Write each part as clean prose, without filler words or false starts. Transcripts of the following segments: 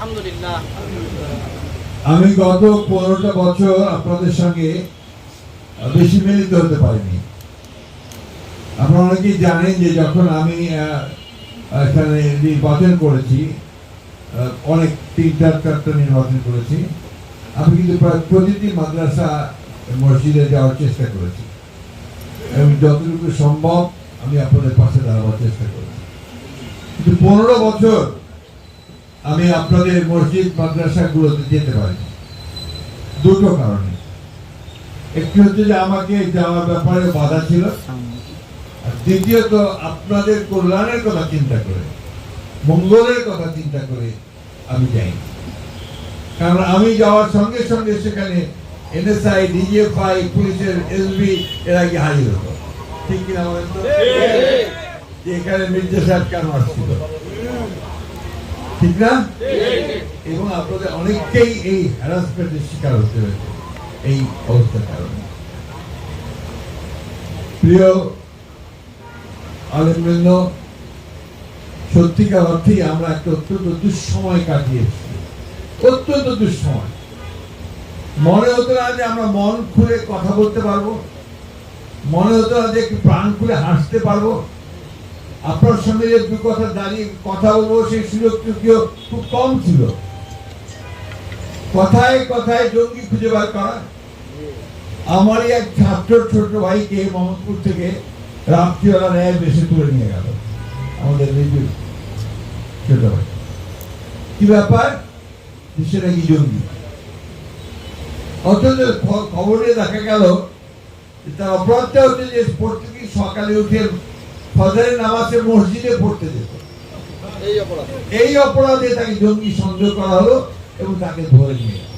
আলহামদুলিল্লাহ। আমি গত 15টা বছর আপনাদের সঙ্গে বেশি মিলিত হতে পারিনি। আপনারা অনেকেই জানেন যে যখন আমি এখানে নির্বাচন করেছি, অনেক 3-4টা নির্বাচন করেছি, আমি কিন্তু প্রায় প্রতিটি মাদ্রাসা মসজিদে যাওয়ার চেষ্টা করেছি এবং যতটুকু সম্ভব আমি আপনাদের পাশে দাঁড়াবার চেষ্টা করেছি। কিন্তু 15 বছর আমি আপনাদের মসজিদ মাদ্রাসাগুলোতে যেতে পারি দুটো কারণে। একটি হচ্ছে যে আমাকে যাওয়ার ব্যাপারে বাধা ছিল, আর দ্বিতীয়ত আপনাদের কল্যাণের কথা চিন্তা করে, মঙ্গলের কথা চিন্তা করে আমি যাই। কারণ আমি যাওয়ার সঙ্গে সঙ্গে সেখানে এনএসআই, ডিজিএফআই, পুলিশের এসবি এরা কি হাজির হতো, ঠিক কিনা বলেন তো? যে এখানে মির্জা সাহেব কেন আসছিল, ঠিক না? এবং আপনাদের অনেককেই এই হ্যারাসমেন্টের শিকার হতে হয়েছে এই অবস্থার কারণে। প্রিয় আলেমবৃন্দ, সত্যিকার অর্থেই আমরা একটা অত্যন্ত দুঃসময় কাটিয়েছি, অত্যন্ত দুঃসময়। মনে হতো না যে আমরা মন খুলে কথা বলতে পারবো, মনে হতো না যে প্রাণ খুলে হাসতে পারবো, আপনার সঙ্গে যে দু কথা দাঁড়িয়ে কথা বলবো সেই সুযোগটুকুও খুব কম ছিল। কথায় কথায় জঙ্গি খুঁজে বার করা। আমারই এক ছাত্র ছোট ভাইকে মোহাম্মদপুর থেকে রাত্রিবেলা ন্যায় বেশি তুলে নিয়ে গেল, আমাদের ছোট ভাই। কি ব্যাপার? সেটা কি জঙ্গি? অথচ খবরে দেখা গেল তার অপরাধটা হচ্ছে যে প্রত্যেকদিন সকালে উঠে ফজরের নামাজে মসজিদে পড়তে যেত। এই অপরাধে তাকে জঙ্গি সন্দেহ করা হলো এবং তাকে ধরে নিয়ে গেল।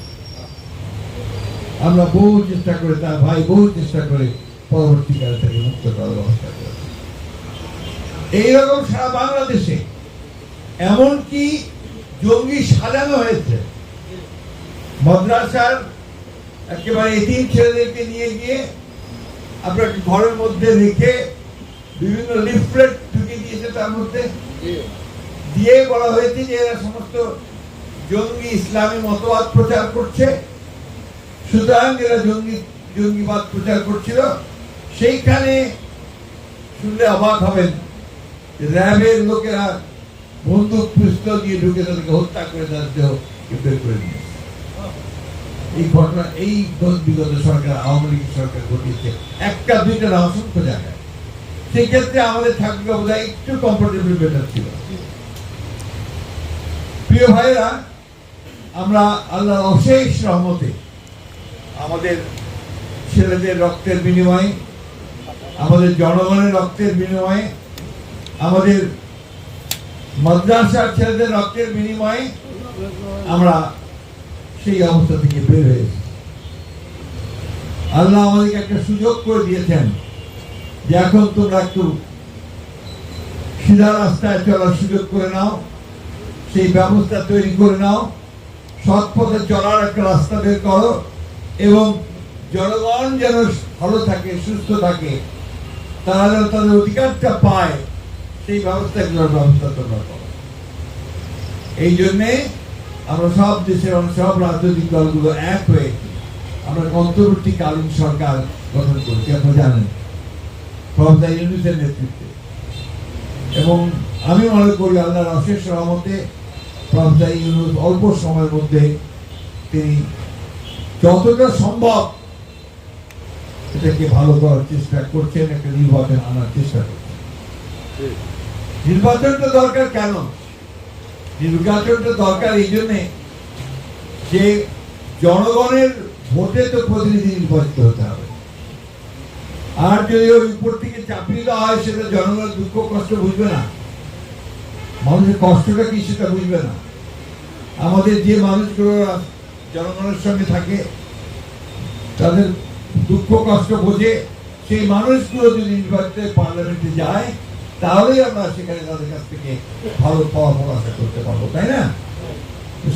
আমরা বহু চেষ্টা করে, তার ভাই বহু চেষ্টা করে পরবর্তীকালে তাকে মুক্ত করার ব্যবস্থা করেছে। এইরকম সারা বাংলাদেশে এমনকি জঙ্গি সাজানো হয়েছে। মাদ্রাসার একেবারে এতিম ছেলেদেরকে নিয়ে গিয়ে আপনার ঘরের মধ্যে রেখে বিভিন্ন লিফলেট ঢুকে দিয়েছে, তার মধ্যে দিয়ে বলা হয়েছে যে এরা সমস্ত জঙ্গি ইসলামী মতবাদ প্রচার করছে, সুতরাং এরা জঙ্গিবাদ প্রচার করছিল। সেইখানে শুনলে অবাক হবেন, র্যাবের লোকেরা বন্দুক পিস্তল দিয়ে ঢুকে তাদেরকে হত্যা করে তাদের দেহ বের করে নিয়েছে। এই ঘটনা এই বিগত সরকার, আওয়ামী লীগ সরকার ঘটিয়েছে একটা দুইটা না, অসংখ্য জায়গায়। সেই ক্ষেত্রে আমাদের থাকলে বোধহয় একটু কমফোর্টেবল বেটার ছিল। প্রিয় ভাইরা, আমরা আল্লাহর অশেষ রহমতে আমাদের ছেলেদের রক্তের বিনিময়ে, আমাদের জনগণের রক্তের বিনিময়ে, আমাদের মাদ্রাসার ছেলেদের রক্তের বিনিময়ে আমরা সেই অবস্থা থেকে বের হয়েছি। আল্লাহ আমাদেরকে একটা সুযোগ করে দিয়েছেন যে এখন তোমরা একটু সিধা রাস্তায় চলার সুযোগ করে নাও, সেই ব্যবস্থা তৈরি করে নাও, সৎ পথে চলার একটা রাস্তা বের করো এবং জনগণ যেন ভালো থাকে, সুস্থ থাকে, তারা যেন তাদের অধিকারটা পায়, সেই ব্যবস্থা তোমরা করো। এই জন্যে আমরা সব দেশের সব রাজনৈতিক দলগুলো এক হয়ে আমরা অন্তর্বর্তীকালীন সরকার গঠন করেছি, আপনারা জানেন, প্রফেসর ইউনূসের নেতৃত্বে। এবং আমি মনে করি আল্লাহর অশেষ রহমতে প্রফেসর ইউনূস অল্প সময়ের মধ্যে তিনি যতটা সম্ভব এটাকে ভালো করার চেষ্টা করছেন, একটা নির্বাচন আনার চেষ্টা করছেন। নির্বাচনটা দরকার কেন? নির্বাচনটা দরকার এই জন্যে যে জনগণের ভোটে তো প্রতিনিধি নির্বাচিত হতে হবে। আর যদি ওই উপর থেকে চাপিয়ে দেওয়া হয়, সেটা জনগণের দুঃখ কষ্ট বুঝবে না, মানুষের কষ্টটা কি সেটা বুঝবে না। আমাদের যে মানুষগুলো জনগণের সঙ্গে থাকে, তাদের দুঃখ কষ্ট বোঝে, সেই মানুষগুলো যদি নির্বাচিত পার্লামেন্টে যায়, তাহলেই আমরা সেখানে তাদের কাছ থেকে ভালো ফলাফল আশা করতে পারবো, তাই না?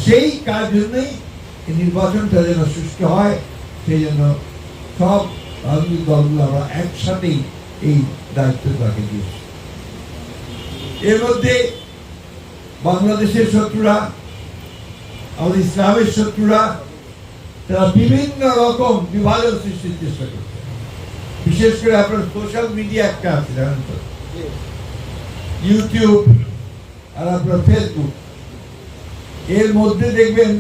সেই কাজ জন্যই নির্বাচনটা যেন সুষ্ঠু হয়, সেই জন্য সব রাজনৈতিক দলগুলো আমরা একসাথেই এই দায়িত্ব তাকে দিয়েছি। এর মধ্যে বাংলাদেশের শত্রুরা আমাদের ইসলামের শত্রুরা তারা বিভিন্ন রকম বিভাজন সৃষ্টির চেষ্টা করছে। বিশেষ করে আপনার সোশ্যাল মিডিয়া একটা আছে জানেন তো, ইউটিউব আর আপনার ফেসবুক, এর মধ্যে দেখবেন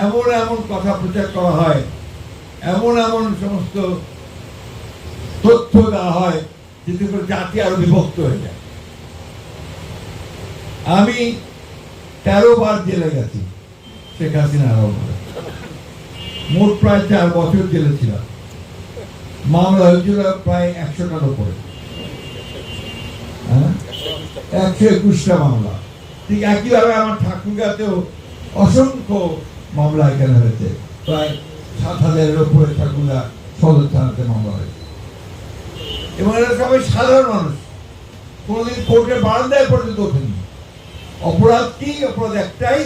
এমন এমন কথা প্রচার করা হয়, এমন এমন সমস্ত তথ্য দেওয়া হয় যেতে করে জাতি আরো বিভক্ত হয়ে যায়। আমি 13 বার জেলে গেছি শেখ হাসিনার আমলে, মোট প্রায় 4 বছর জেলে ছিলাম। মামলা হয়েছিল প্রায় 100টার উপরে, 121টা মামলা। ঠিক একইভাবে আমার ঠাকুরগাঁতেও অসংখ্য মামলা এখানে হয়েছে, প্রায় 7,000-এর উপরে ঠাকুরগা সদর থানাতে মামলা হয়েছে। এবং এরা সবাই সাধারণ মানুষ, কোনোদিন কোর্টের বারান্দায় পর্যন্ত ওঠেনি। অপরাধ কি? অপরাধ একটাই,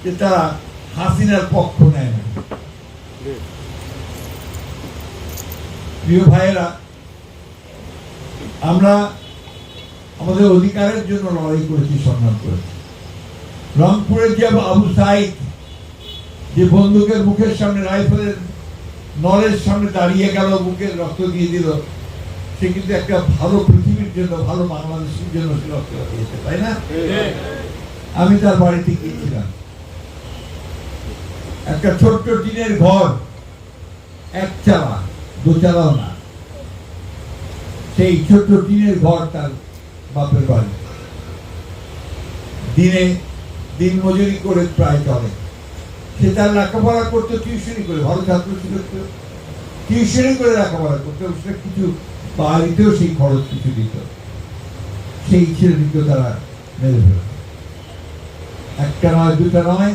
যে তারা হাসিনার পক্ষ নেয় না। প্রিয় ভাইয়েরা, আমরা আমাদের অধিকারের জন্য লড়াই করেছি, সংগ্রাম করেছি। রংপুরের যে আবু সাইদ, যে বন্দুকের মুখের সামনে, রাইফেলের নলের সামনে দাঁড়িয়ে গেল, বুকের রক্ত দিয়ে দিল, সে কিন্তু একটা ভালো পৃথিবীর জন্য, ভালো বাংলাদেশের জন্য সে রক্ত দিয়েছে, তাই না? আমি তার বাড়িতে গিয়েছিলাম। একটা ছোট্ট টিনের ঘর, 1 চালা, 2 চালাও না, সেই ছোট্ট টিনের ঘর তার বাপের বাড়ি। দিন মজুরি করে প্রায় চলে। সে তার লেখাপড়া করতো টিউশনি করে, ভালো ছাত্র ছিল, টিউশনি করে লেখাপড়া করতো। সেটা কিছু বাড়িতেও সেই খরচ কিছু দিত, সেই ছেলেটিকে তারা মেরে ফেলত। 1টা নয়, 2টা নয়,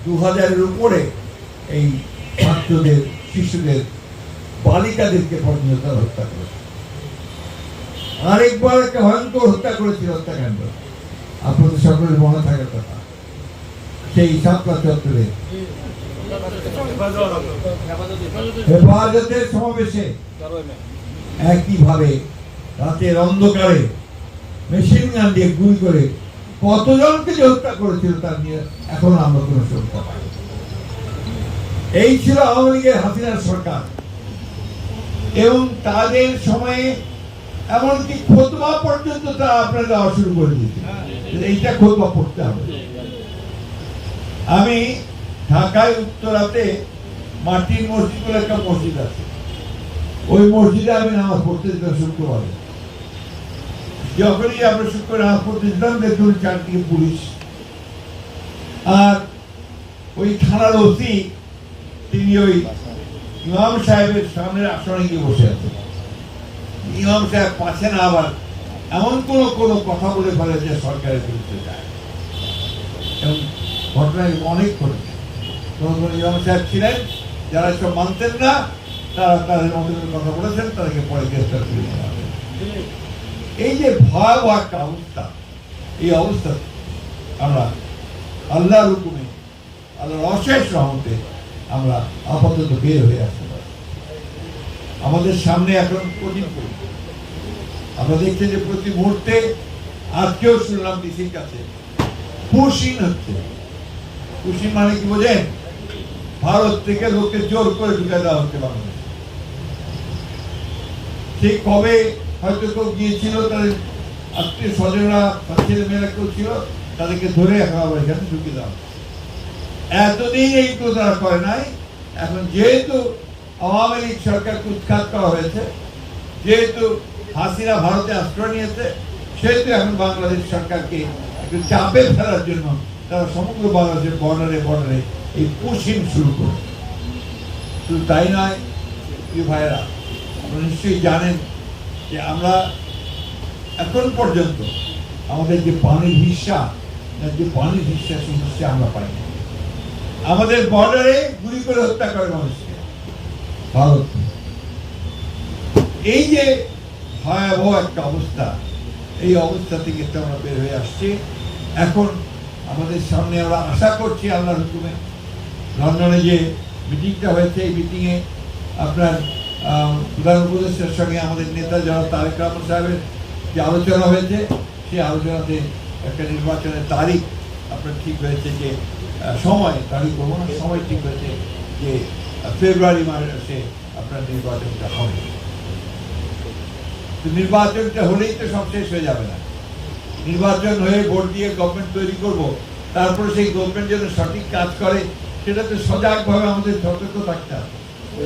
2000-এর উপরে এই ছাত্রদের, শিশুদের, বালিকাদেরকে পর্যন্ত তারা হত্যা করেছে। আরেকবার একটা ভয়ঙ্কর হত্যা করেছিল, হত্যাকাণ্ড আপনাদের সকলের মনে থাকার কথা, সেই শাপলা চত্বরে হেফাজতের সমাবেশে একইভাবে রাতের অন্ধকারে মেশিন গান দিয়ে গুলি করে কতজনকে যে হত্যা করেছিল তার নিয়ে এখনো আমরা কোনো সংখ্যা পাই। এই ছিল আওয়ামী লীগের হাসিনার সরকার। এবং তাদের সময়ে এমনকি খোতবা পর্যন্ত তারা আপনারা দেওয়া শুরু করে দিয়েছে, এইটা খোতবা পড়তে হবে। আমি ঢাকায় উত্তরাতে মাটির মসজিদ বলে একটা মসজিদ আছে, ওই মসজিদে আমি নামাজ পড়তে যেতাম শুক্রবারে। যখনই আমরা শুক্রবার নামাজ পড়তে যেতাম, দেখুন চারদিকে পুলিশ, আর ওই থানার ওসি তিনি ওই ইমাম সাহেবের সামনের আসনে গিয়ে বসে আছেন। ইমাম সাহেব পাচ্ছে না, আবার এমন কোন কথা বলে ফেলে যে সরকারের বিরুদ্ধে যায়। এবং ঘটনায় অনেক ঘটেছে। ইমাম সাহেব ছিলেন, যারা সব মানতেন না, তারা তাদের মন্ত্রীর কথা বলেছেন, তাদেরকে পরে গ্রেফতার করে নেওয়া হবে। এই যে ভয়াবহ একটা অবস্থা, এই অবস্থা আমরা আল্লাহর হুকুমে, আল্লাহর অশেষ রহমতে আমরা আপাতত বের হয়ে আসতে পারি। আমাদের সামনে এখন কঠিন পরিস্থিতি। আমরা দেখছি যে প্রতি মুহূর্তে, আজকেও শুনলাম ডিসির কাছে পুশিং হচ্ছে। পুশিং মানে কি বোঝেন? ভারত থেকে লোককে জোর করে ঢুকে দেওয়া হচ্ছে বাংলাদেশে। সেই কবে হয়তো কেউ গিয়েছিল, তাদের আত্মীয় স্বজনরা, ছেলে মেয়েরা কেউ ছিল, তাদেরকে ধরে এখন আবার এখানে ঢুকে দেওয়া হচ্ছে। এতদিন এই তো তারা করে নাই। এখন যেহেতু আওয়ামী লীগ সরকারকে উৎখাত করা হয়েছে, যেহেতু হাসিনা ভারতে আশ্রয় নিয়েছে, সেহেতু এখন বাংলাদেশ সরকারকে একটু চাপে ফেলার জন্য তারা সমগ্র বাংলাদেশের বর্ডারে এই পুশিং শুরু করে। শুধু তাই নয়, প্রিয় ভাইয়েরা, আপনারা নিশ্চয়ই জানেন যে আমরা এখন পর্যন্ত আমাদের যে পানির হিস্সা, সেই হিস্সা আমরা পাই না। আমাদের বর্ডারে গুলি করে হত্যা করে মানুষকে ভারত। এই যে ভয়াবহ একটা অবস্থা, এই অবস্থা থেকে আমরা বের হয়ে আসছি। এখন আমাদের সামনে আমরা আশা করছি আল্লাহর হুকুমে, লন্ডনে যে মিটিংটা হয়েছে, এই মিটিংয়ে আপনার প্রধান উপদেষ্টার সঙ্গে আমাদের নেতা জনাব তারেক রহমান সাহেবের যে আলোচনা হয়েছে, সেই আলোচনাতে একটা নির্বাচনের তারিখ আপনার ঠিক হয়েছে, যে সময় তারিখ বলবো না, সময় ঠিক হয়েছে যে ফেব্রুয়ারি মাসে আপনার নির্বাচনটা হবে। তো নির্বাচনটা হলেই তো সব শেষ হয়ে যাবে না। নির্বাচন হয়ে ভোট দিয়ে গভর্নমেন্ট তৈরি করব, তারপরে সেই গভর্নমেন্ট যেন সঠিক কাজ করে সেটা তো সজাগভাবে আমাদের সতর্ক থাকতে হবে,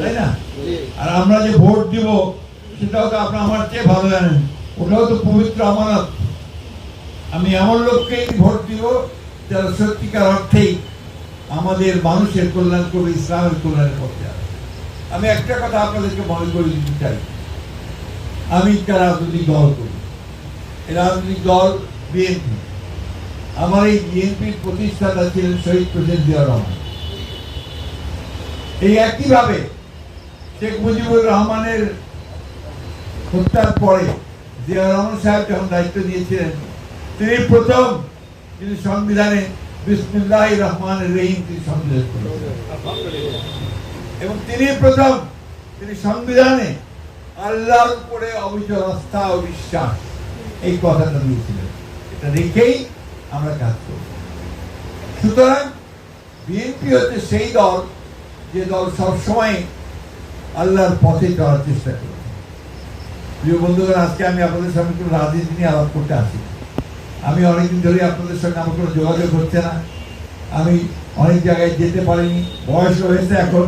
তাই না? আর আমরা যে ভোট দিব সেটাও তো আপনার আমার চেয়ে ভালো জানেন, ওটাও তো পবিত্র আমানত। আমি এমন লোককেই ভোট দিব যারা সত্যিকার অর্থেই আমাদের মানুষের কল্যাণ করবে, ইসলামের কল্যাণের পথে যাবে। আমি একটা কথা আপনাদেরকে মনে করে দিতে চাই, আমি একটা রাজনৈতিক দল করি, এই রাজনৈতিক দল বিএনপি। আমার এই বিএনপির প্রতিষ্ঠাতা ছিলেন শহীদ প্রেসিডেন্ট জিয়া রহমান। এই একইভাবে শেখ মুজিবুর রহমানের হত্যার পরে জিয়া রহমান সাহেব যখন দায়িত্ব দিয়েছিলেন, তিনি প্রথম তিনি সংবিধানে বিসমিল্লাহির রহমানির রহিম তিনি সংযোজন করেছিলেন, এবং তিনি প্রথম তিনি সংবিধানে আল্লাহর উপরে অবিচল আস্থা ও বিশ্বাস এই কথাটা দিয়েছিলেন। এটা রেখেই আমরা কাজ করব। সুতরাং বিএনপি হচ্ছে সেই দল যে দল সবসময় আল্লাহর পথে চলার চেষ্টা করে। প্রিয় বন্ধুগণ, আজকে আমি আপনাদের সামনে কোনো রাজনীতি নিয়ে আলাপ করতে আসি। আমি অনেকদিন ধরে আপনাদের সঙ্গে আমার কোনো যোগাযোগ হচ্ছে না, আমি অনেক জায়গায় যেতে পারিনি, বয়স হয়েছে, এখন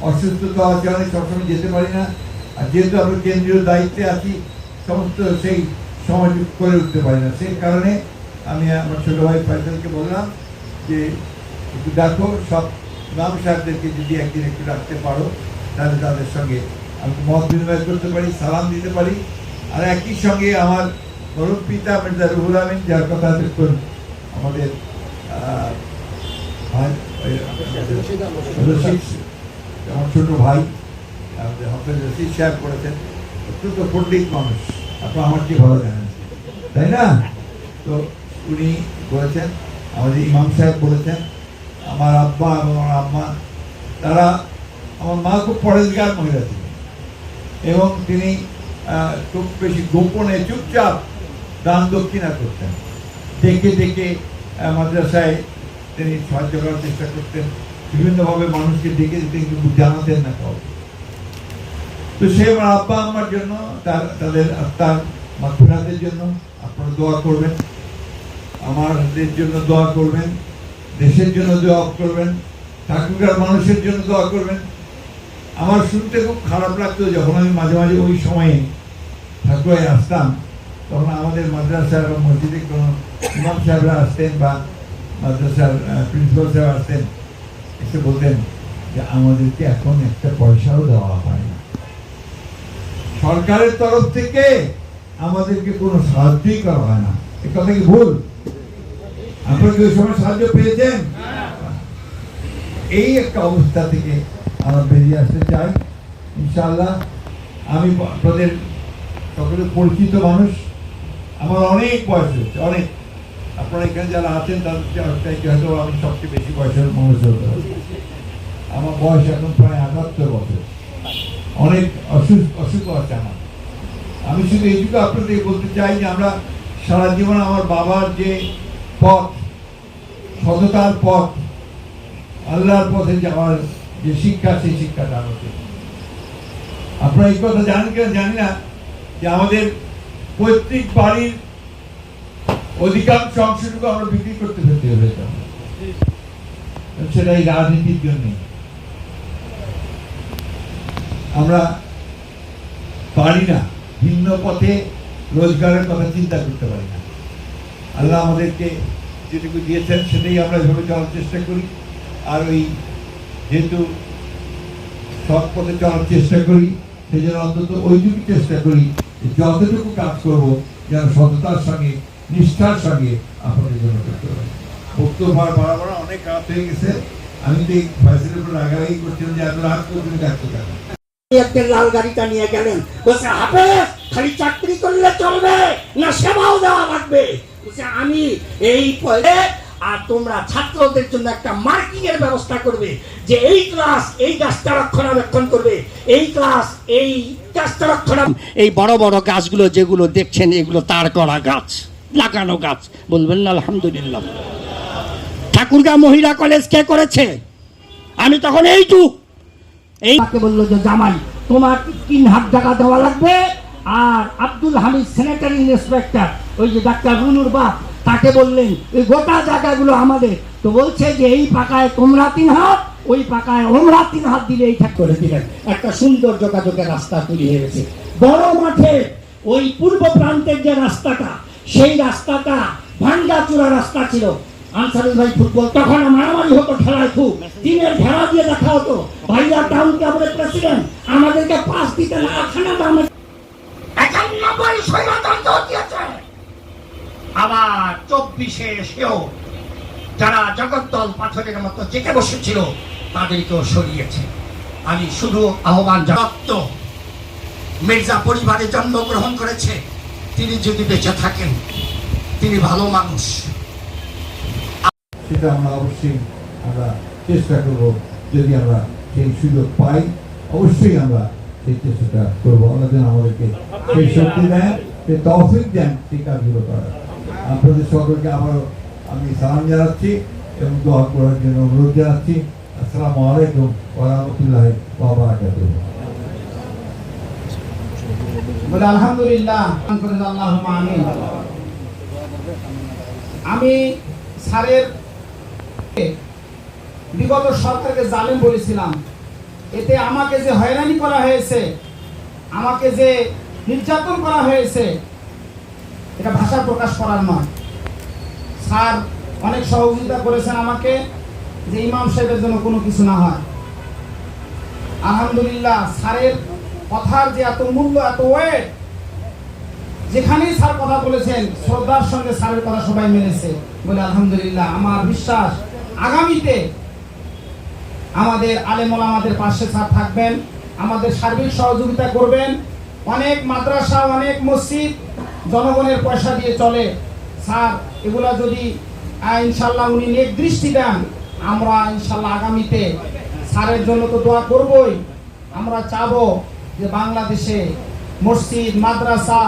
অসুস্থতা আছে অনেক, সবসময় যেতে পারি না। আর যেহেতু আমরা কেন্দ্রীয় দায়িত্বে আছি, সমস্ত সেই সময় করে উঠতে পারি না। সেই কারণে আমি আমার ছোট ভাই ফয়সালকে বললাম যে একটু দেখো, সব ইমাম সাহেবদেরকে যদি একদিন একটু রাখতে পারো, তাহলে তাদের সঙ্গে আমি মত বিনিময় করতে পারি, সালাম দিতে পারি। আর একই সঙ্গে আমার মরুম পিতা মির্জা রুহুল আমিন, যার কথা দেখুন আমাদের আমার ছোট ভাই আমাদের হাফেজ রশিদ সাহেব করেছেন, অত্যন্ত পণ্ডিত মানুষ, আপনারা আমার চেয়ে ভালো জানেন, তাই না? তো উনি বলেছেন, আমাদের ইমাম সাহেব বলেছেন, আমার আব্বা এবং আমার আম্মা, তারা, আমার মা খুব পরেশগার মহিলা ছিলেন এবং তিনি খুব বেশি গোপনে চুপচাপ দান দক্ষিণা করতেন। ডেকে ডেকে মাদ্রাসায় তিনি সাহায্য করার চেষ্টা করতেন, বিভিন্নভাবে মানুষকে ডেকে দিতেন, কিন্তু জানাতেন না কাউকে। তো সে আমার আব্বা আম্মার জন্য, তাদের আত্মার মাগফিরাতের জন্য আপনারা দোয়া করবেন, আমাদের জন্য দোয়া করবেন, দেশের জন্য দোয়া করবেন, ঠাকুরগাঁর মানুষের জন্য দোয়া করবেন। আমার শুনতে খুব খারাপ লাগতো যখন আমি মাঝে মাঝে ওই সময়ে ঠাকুরায় আসতাম, তখন আমাদের মাদ্রাসা এবং মসজিদে কোনো ইমাম সাহেবরা আসতেন বা মাদ্রাসার প্রিন্সিপাল সাহেব আসতেন, এসে বলতেন যে আমাদেরকে এখন একটা পয়সাও দেওয়া হয় না, সরকারের তরফ থেকে আমাদেরকে কোনো সাহায্যই করা হয় না। এ কথা কি ভুল? আপনারা কি ওই সময় সাহায্য পেয়েছেন? এই একটা অবস্থা থেকে আমরা বেরিয়ে আসতে চাই ইনশাআল্লাহ। আমি আপনাদের সকলে পরিচিত মানুষ, আমার অনেক বয়স হয়েছে, অনেক। আপনারা এখানে যারা আছেন তাদের চাইতে হয়তো আমি সবচেয়ে বেশি বয়সের মানুষ হতে পারি। আমার বয়স এখন প্রায় ৭৮ বছর, অনেক অসুখ আছে আমার। আমি শুধু এইটুকু আপনাদের বলতে চাই যে আমরা সারা জীবন আমার বাবার যে পথ, সততার পথ, আল্লাহর পথে যাওয়ার যে শিক্ষা, সেই শিক্ষাটা আমাদের। আপনারা এই কথা জানেন কিনা জানি না, যে আমাদের পৈতৃক বাড়ির অধিকাংশ অংশটুকু আমরা বিক্রি করতে পেতে হয়েছে, সেটা এই রাজনীতির জন্য। আমরা পারি না, ভিন্ন পথে রোজগারের কথা চিন্তা করতে পারি না। আল্লাহ আমাদেরকে যেটুকু দিয়েছেন সেটাই আমরা এভাবে চলার চেষ্টা করি। আর ওই যেহেতু সৎ পথে চলার চেষ্টা করি, সেই জন্য অন্তত ওইটুকু চেষ্টা করি যতটুকু কাজ করবো যেন সততার সঙ্গে, নিষ্ঠার সঙ্গে আপনাদের জন্য করতে পারি। বক্তব্য বাড়াবার অনেক রাত হয়ে গেছে, আমি তো এই ফয়সালের উপর রাগারাগি করছিলাম যে এত রাত করবেন ডাক্তার কেন। একটা লাল গাড়িটা নিয়ে গেলেন, বলছে হাফেজ খালি চাকরি করলে চলবে না, সেবাও দেওয়া লাগবে। আমি এই আর তোমরা ছাত্রদের জন্য একটা মার্কিং এর ব্যবস্থা করবে, যে এই ক্লাস এই গাছটা রক্ষণাবেক্ষণ করবে, এই ক্লাস এই গাছটা এই বড় বড় গাছগুলো যেগুলো দেখছেন এগুলো তার করা গাছ, লাগানো গাছ। বলবেন না আলহামদুলিল্লাহ? ঠাকুরগাঁও মহিলা কলেজ কে করেছে? আমি তখন এইটুক এই তাকে বললো যে জামাই তোমার 3 টাকা দেওয়া লাগবে, আর আব্দুল হামিদ স্যানিটারি ইন্সপেক্টর ওই যে ডাক্তার রুনুর বাপ তাকে বললেন এই গোটা জায়গাগুলো আমাদের, তো বলছে যে এই পাকায় তোমরা 3 হাত, ওই পাকায় আমরা 3 হাত দিলে এই ঠাক করে দিলেন। একটা সুন্দর যোগাযোগের রাস্তা তৈরি হয়ে গেছে। বড় মাঠে ওই পূর্ব প্রান্তের যে রাস্তাটা, সেই রাস্তাটা ভাঙ্গাচুরা রাস্তা ছিল। আনসারুল ভাই ফুটবল তখন মারামারি হতো, খেলায় খুব টিনের ঘেরা দিয়ে দেখা হতো। ভাইয়া টাউন ক্লাবের প্রেসিডেন্ট আমাদেরকে পাস দিতে না, খানাটা আমরা 91 স্বৈরতন্ত্র দিয়েছে। আবার 24-এ এসেও যারা জগদ্দল পাথরের মতো জেগে বসেছিল তাদেরকেও সরিয়েছে। আমি শুধু আহ্বান জানাত, মির্জা পরিবারে জন্মগ্রহণ করেছে, তিনি যদি বেঁচে থাকেন তিনি ভালো মানুষ। সেটা আমরা অবশ্যই আমরা চেষ্টা করব, যদি আমরা সেই সুযোগ পাই অবশ্যই আমরা সেই চেষ্টাটা করবো। আল্লাহ যেন আমাদেরকে সেই শক্তি দেন, সেই তৌফিক দেন সেই কাজগুলো করার। আপনাদের সকলকে আবারও আমি সালাম জানাচ্ছি এবং দোয়া করার জন্য অনুরোধ জানাচ্ছি। আসসালামু আলাইকুম ওয়া রাহমাতুল্লাহি ওয়া বারাকাতুহু। বলে আলহামদুলিল্লাহ, আল্লাহুম্মা আমিন। আমি স্যারের বিগত সরকারকে জালেম বলেছিলাম, এতে আমাকে যে হয়রানি করা হয়েছে, আমাকে যে নির্যাতন করা হয়েছে, এটা ভাষা প্রকাশ করার নয়। স্যার অনেক সহযোগিতা করেছেন আমাকে, যে ইমাম সাহেবের জন্য কোনো কিছু না হয়। আলহামদুলিল্লাহ, স্যারের কথার যে এত মূল্য, এত ওয়েট, যেখানেই স্যার কথা বলেছেন শ্রদ্ধার সঙ্গে স্যারের কথা সবাই মেনেছে। বলে আলহামদুলিল্লাহ। আমার বিশ্বাস আগামীতে আমাদের আলেম ওলামাদের পাশে স্যার থাকবেন, আমাদের সার্বিক সহযোগিতা করবেন। অনেক মাদ্রাসা, অনেক মসজিদ জনগণের পয়সা দিয়ে চলে। স্যার এগুলা যদি ইনশাল্লাহ উনি নেক দৃষ্টি দেন, আমরা ইনশাল্লাহ আগামীতে স্যারের জন্য তো দোয়া করবই, আমরা চাবো যে বাংলাদেশে মসজিদ, মাদ্রাসা